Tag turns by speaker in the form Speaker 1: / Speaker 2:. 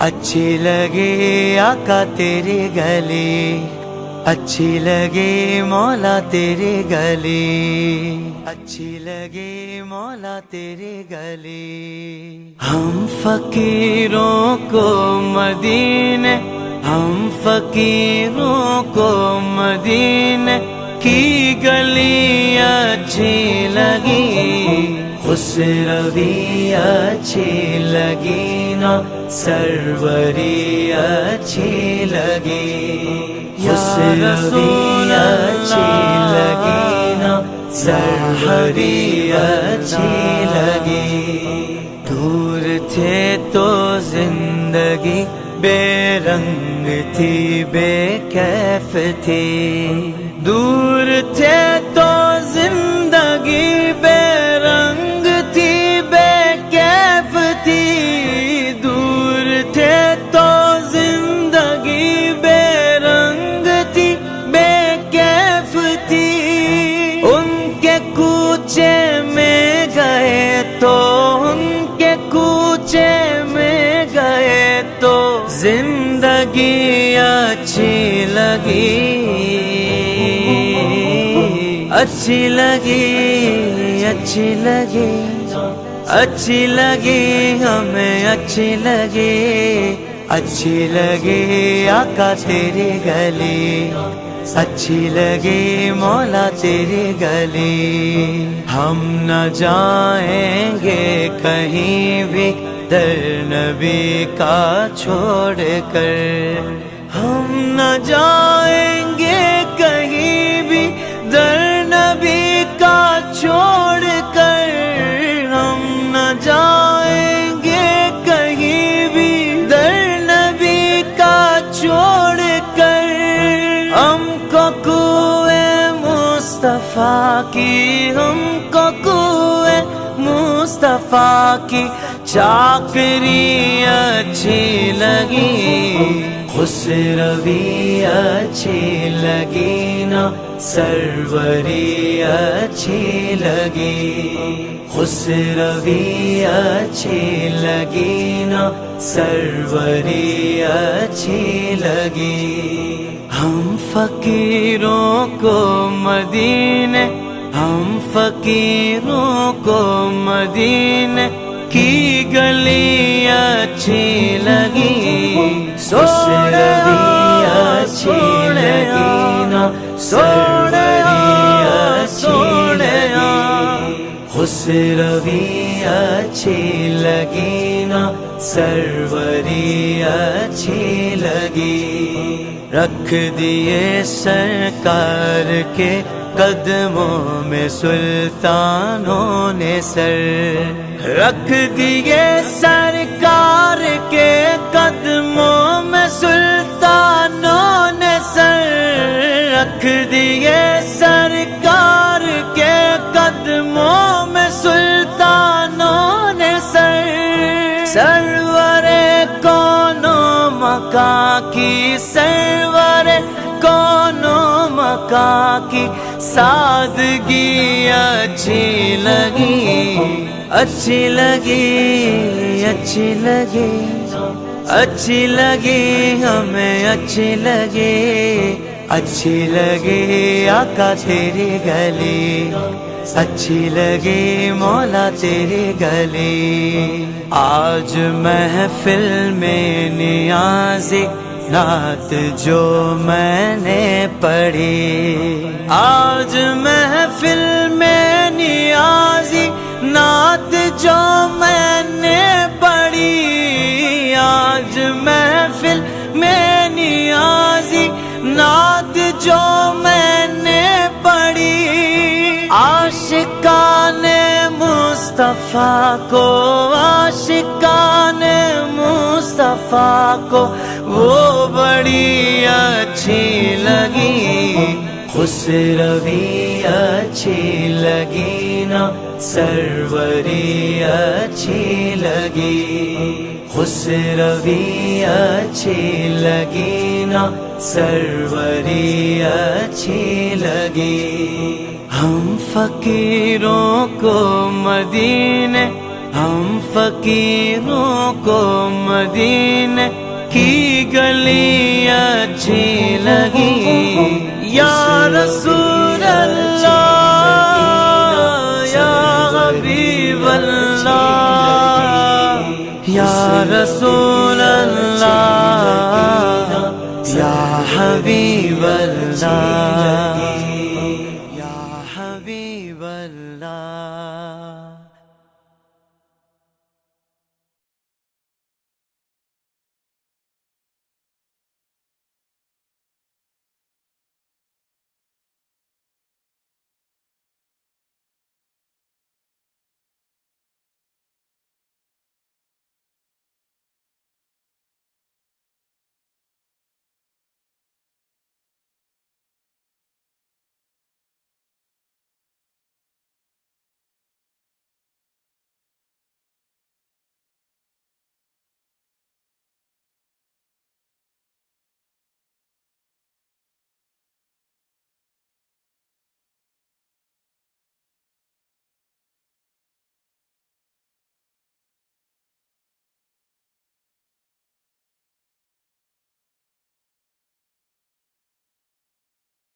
Speaker 1: اچھی لگے آقا تیرے گلے، اچھی لگے مولا تیرے گلے، اچھی لگے مولا تیرے گلے۔ ہم فقیروں کو مدینے، ہم فقیروں کو مدینے کی گلی اچھی لگی، خسروی اچھی لگی نا، سروری اچھی لگی، خسروی اچھی لگی نا، سروری اچھی لگی۔ دور تھے تو زندگی بے رنگ تھی، بے کیف تھی، دور تھے تو زندگی بے رنگ تھی، بے کیف تھی، دور تھے تو زندگی بے رنگ تھی، بے کیف تھی، ان کے کوچے میں گئے تو، ان کے کوچے میں گئے تو زندگی اچھی لگی، اچھی لگی، اچھی لگی، اچھی لگی ہمیں، اچھی لگی، اچھی لگی آقا تیرے گلے، اچھی لگی مولا تیرے گلے۔ ہم نہ جائیں گے کہیں بھی در نبی کا چھوڑ کر، ہم نہ جائیں گے کہیں بھی در نبی کا چھوڑ کر، ہم نہ جائیں گے کہیں بھی در نبی کا چھوڑ کر، ہم کو کوئے مصطفیٰ کی، ہم کو کوئے مصطفیٰ کی چاکری اچھی لگی، خسروی اچھی لگی نا، سروری اچھی لگی، خسروی اچھی لگی نا، سروری اچھی لگی۔ ہم فقیروں کو مدینے، ہم فقیروں کو مدینے کی گلی اچھی لگی، خسروی اچھی لگی نا، سروری اچھی لگی، خسروی اچھی لگی نا، سروری اچھی لگی۔ رکھ دیے سرکار کے قدموں میں سلطانوں نے سر، رکھ دیے سرکار کے قدموں میں سلطانوں نے سر، رکھ دیے سرکار کے قدموں میں سلطانوں نے سر، سرور کون و مکان کی، سرور کون و مکان کی سادگی اچھی لگی، اچھی لگی، اچھی لگی، اچھی لگی ہمیں، اچھی لگی، اچھی لگی آقا تیرے گلے، اچھی لگی مولا تیرے گلے۔ آج محفل میں نیازی نعت جو میں نے پڑھی، آج محفل میں نیازی نعت جو میں نے پڑھی، آج محفل میں نیازی نعت جو میں نے پڑھی، عاشقان مصطفیٰ کو، عاشقان مصطفیٰ کو وہ بڑی اچھی لگی، خسروی اچھی لگی نا، سروری اچھی لگی، خسروی اچھی لگی نا، سروری اچھی لگی۔ ہم فقیروں کو مدینے، ہم فقیروں کو مدینے کی گلی اچھی لگی یا رسول اللہ یا حبیب اللہ یا رسول اللہ یا حبیب اللہ